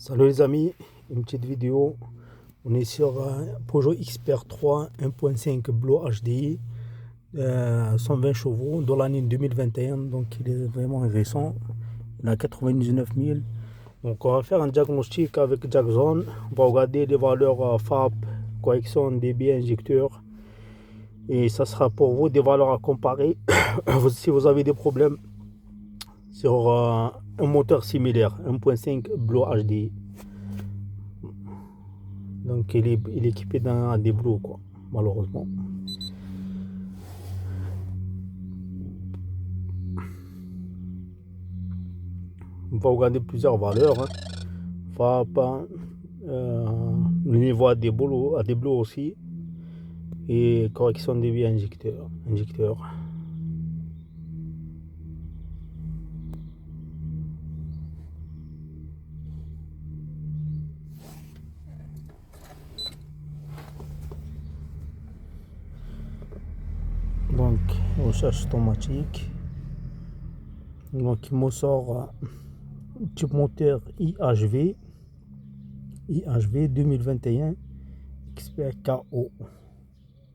Salut les amis, une petite vidéo. On est sur Peugeot Expert 3 1.5 Blue HDI, 120 chevaux dans l'année 2021, donc il est vraiment récent. Il a 99 000. Donc on va faire un diagnostic avec Jackson. On va regarder les valeurs FAP, correction débit, injecteur. Et ça sera pour vous des valeurs à comparer si vous avez des problèmes sur un moteur similaire 1.5 Blue HDI. Donc il est équipé d'un des Blue, quoi, malheureusement. On va regarder plusieurs valeurs. FAP, le niveau à des Blue aussi. Et correction débit injecteur. Donc recherche automatique. Donc il me sort type moteur IHV 2021 Expert KO.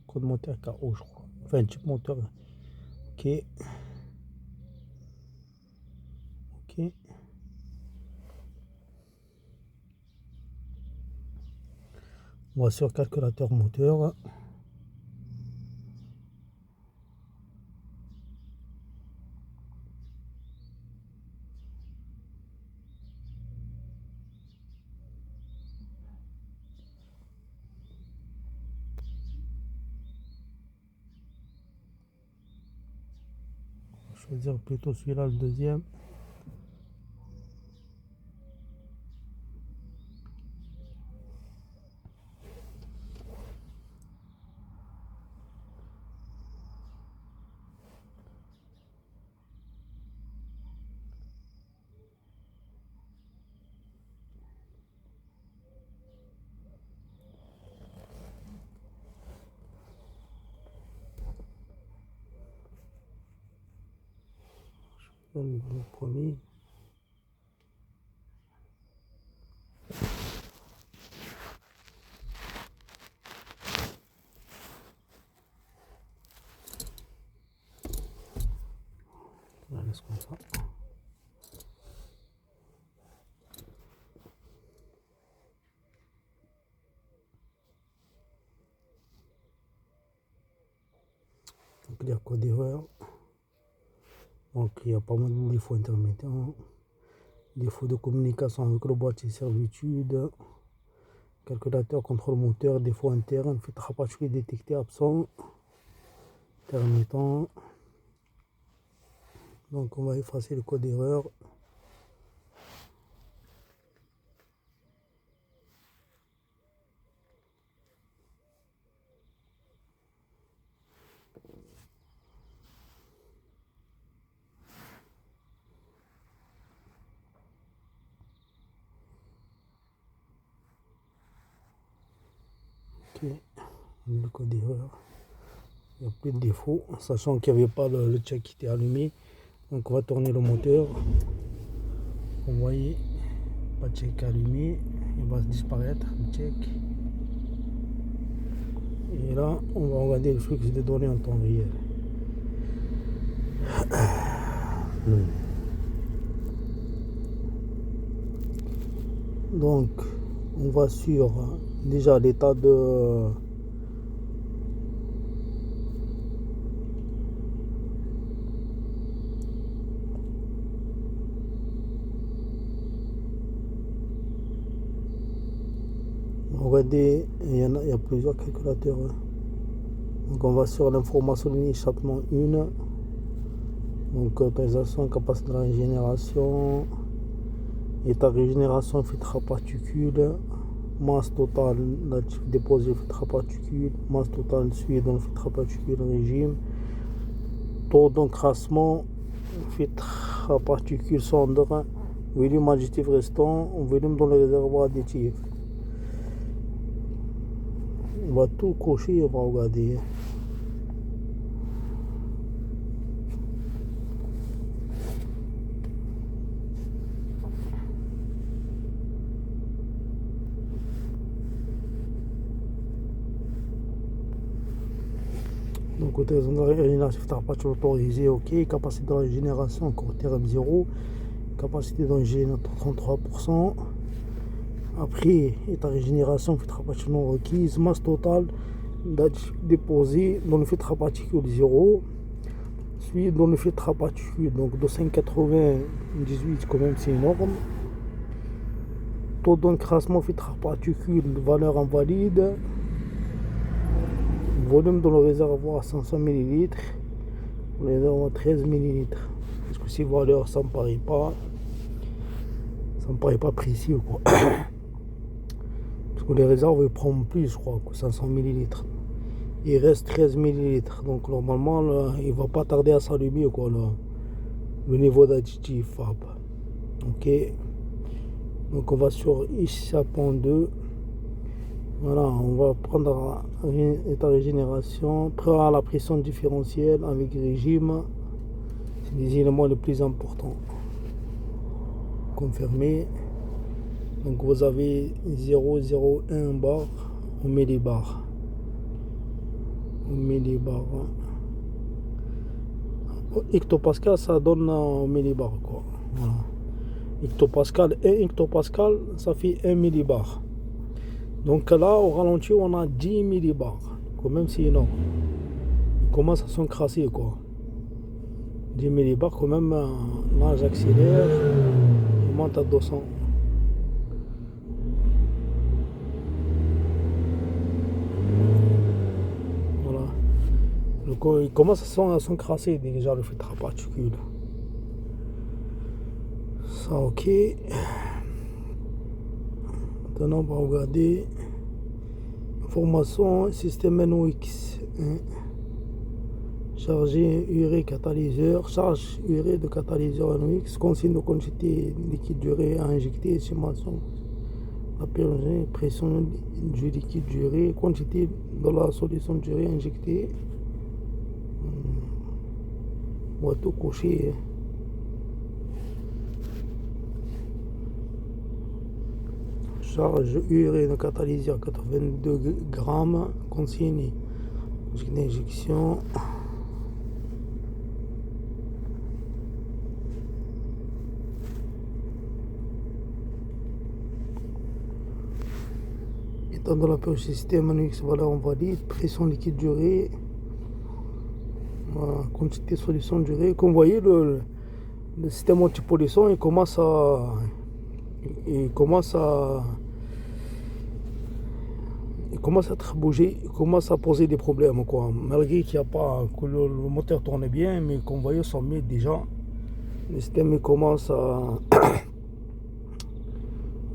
Code moteur KO, je crois. Enfin type moteur. Ok. On va sur calculateur moteur. Choisir plutôt celui-là, le deuxième. Le premier. On la laisse comme ça. Donc il y a quoi d'erreur. Donc il y a pas mal de défauts intermittents. Défaut de communication avec le boîtier servitude. Calculateur contrôle moteur, défaut interne, filtre à particules détecté absent. Intermittent. Donc on va effacer le code d'erreur. Ok, le code d'erreur. Il n'y a plus de défaut, sachant qu'il n'y avait pas le check qui était allumé. Donc on va tourner le moteur. Vous voyez, pas de check allumé, il va disparaître le check. Et là, on va regarder le flux des données en temps réel. Donc, on va sur déjà l'état de regardez, il y a plusieurs calculateurs. Donc on va sur l'information ligne échappement 1. Donc autorisation, capacité de régénération, état de régénération, filtre à particules, masse totale, l'actif déposé, filtre à particules, masse totale suivie dans le filtre à particules, régime, taux d'encrassement, filtre à particules cendre, volume additif restant, volume dans le réservoir additif. On va tout cocher, on va regarder. Donc autorisation de régénération filtration autorisée, ok. Capacité de régénération court terme 0. Capacité d'engin 33%. Après, état de régénération filtration non requise. Masse totale d'additifs déposés dans le filtre à particules 0. Suivi dans le filtre à particules, donc 298 quand même c'est énorme. Taux d'encrassement filtre à particules, valeur invalide. Volume dans le réservoir 500 ml. Le réservoir 13 ml. Parce que ces valeurs ça me paraît pas précis ou quoi. Parce que les réserves ils prennent plus je crois que 500 ml. Il reste 13 ml. Donc normalement là, il va pas tarder à s'allumer quoi là, le niveau d'additif FAB. Ok. Donc on va sur ISA.2. Voilà, on va prendre état de régénération, prêt à la pression différentielle avec régime. C'est des éléments les plus importants. Confirmé. Donc vous avez 0,01 bar, on met les barres. On met les barres. Hectopascal, ça donne on met les barres quoi. Voilà. Hectopascal, 1 hectopascal, ça fait 1 millibar. Donc là, au ralenti, on a 10 millibars. Quand même, c'est énorme. Il commence à s'encrasser, quoi. 10 millibars, quand même, là, j'accélère. Il monte à 200. Voilà. Donc, il commence à s'encrasser, déjà, le filtre à particules. Ça, ok. Maintenant, on va regarder information système NOx. Chargé urée catalyseur, charge urée de catalyseur NOx, consigne de quantité liquide d'urée à injecter, estimation la pression du liquide d'urée, quantité de la solution d'urée injectée. On va tout cocher. Charge urée de catalyseur 82 grammes, consigne d'injection. État de la purge système NOx, valeur invalide, pression liquide d'urée, voilà, quantité de solution d'urée. Comme vous voyez, le système anti-pollution il commence à être bougé, il commence à poser des problèmes quoi. Malgré qu'il n'y a pas que le moteur tourne bien, mais comme vous voyez, ça met déjà le système il commence à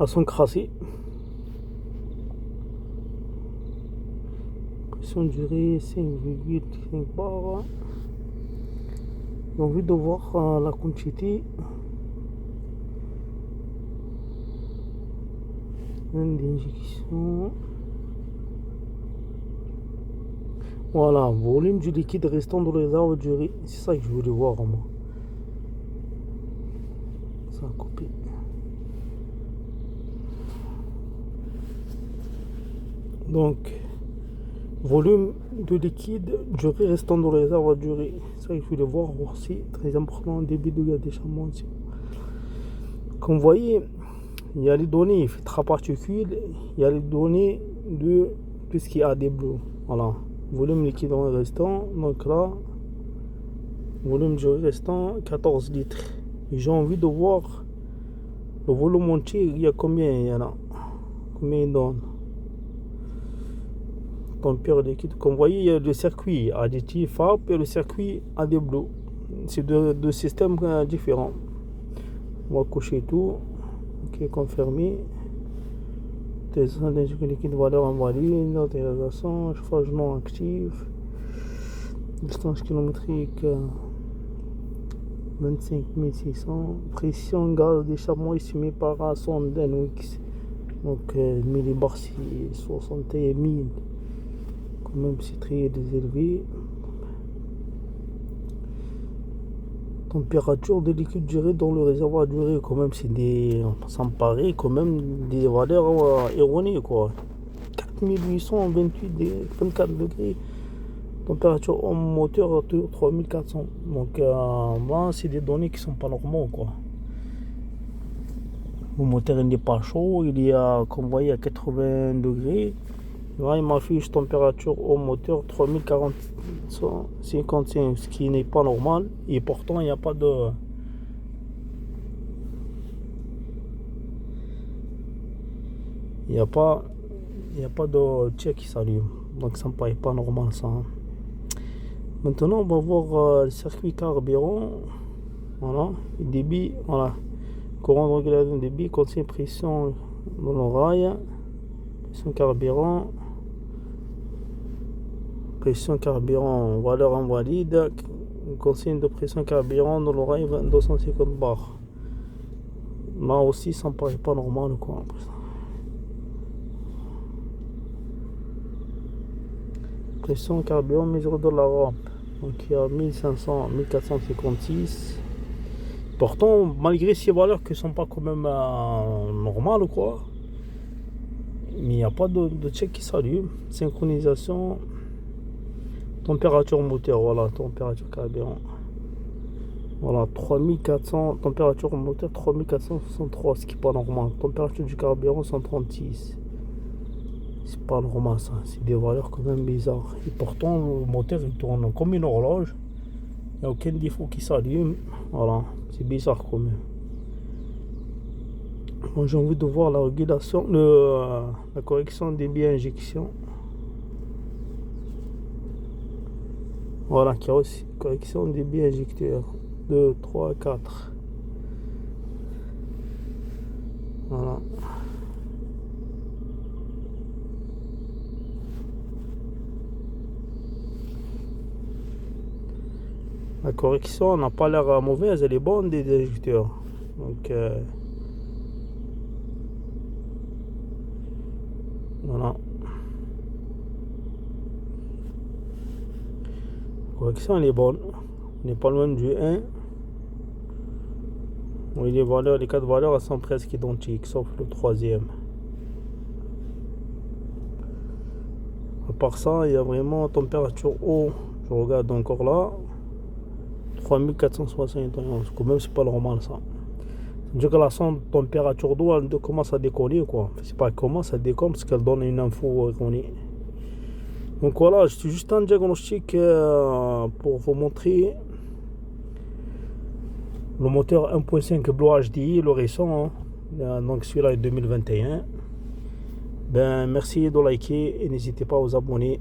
s'encrasser. Pression durée 5,5 bar. J'ai envie de voir la quantité d'injection. Voilà, volume du liquide restant dans les réserves d'urée. C'est ça que je voulais voir moi. Ça a coupé. Donc, volume de liquide d'urée restant dans les réserves d'urée. C'est ça que je voulais voir aussi. Très important, débit de d'échappement. Comme vous voyez, il y a les données filtre à particules, il y a les données de tout ce qui est AD bleu. Voilà. Volume liquide restant, donc là, volume du restant 14 litres. J'ai envie de voir le volume entier, il y a combien il y en a, combien il donne. Température liquide, comme vous voyez, il y a le circuit additif FAB et le circuit AD bleu. C'est deux systèmes différents. On va cocher tout. Ok, confirmé. Testation d'injection liquide valeur invalide, autorisation, chauffage non actif, distance kilométrique 25 600, pression gaz d'échappement estimée par la sonde NOx, donc millibar c'est 61 000, quand même c'est très élevé. Température de liquide d'urée dans le réservoir d'urée, quand même c'est ça me paraît quand même des valeurs erronées quoi. 4828 24 degrés, Température au moteur 3400. Donc là, c'est des données qui sont pas normaux, quoi. Le moteur n'est pas chaud, il est à, comme vous voyez, à 80 degrés. Là, il m'affiche température au moteur 3055, ce qui n'est pas normal. Et pourtant, il n'y a pas de... Il n'y a pas de check qui s'allume. Donc ça me paraît pas normal, ça. Maintenant, on va voir le circuit carburant. Voilà. Le débit, voilà. Courant de régulation de débit, contient pression dans l'oreille. Pression carburant, valeur invalide. Consigne de pression carburant dans l'oreille 250 bars. Là aussi, ça me paraît pas normal, quoi. Pression carburant mesure de la rampe. Donc il y a 1500, 1456. Pourtant, malgré ces valeurs qui sont pas quand même normales, quoi. Mais il n'y a pas de check qui s'allume. Synchronisation. Température moteur, voilà, température carburant. Voilà, 3400, température moteur 3463, ce qui n'est pas normal. Température du carburant 136. C'est pas normal, ça. C'est des valeurs quand même bizarres. Et pourtant, le moteur il tourne comme une horloge. Il n'y a aucun défaut qui s'allume. Voilà, c'est bizarre quand même. Moi, j'ai envie de voir la régulation, la correction des débit injection. Voilà, qui a aussi correction des débit injecteur. 2, 3, 4. Voilà. La correction n'a pas l'air mauvaise, elle est bonne des injecteurs. Donc voilà. La correction elle est bonne. On n'est pas loin du 1. Oui, les 4 valeurs elles sont presque identiques, sauf le troisième. À part ça, il y a vraiment température haut. Je regarde encore là. 3471. Quand même, c'est pas normal ça. C'est-à-dire que la température d'eau elle commence à décoller, quoi. C'est pas elle commence à décoller parce qu'elle donne une info erronée. Donc voilà, c'est juste un diagnostic pour vous montrer le moteur 1.5 Blue HDI, le récent, hein. Donc celui-là est 2021. Ben merci de liker et n'hésitez pas à vous abonner.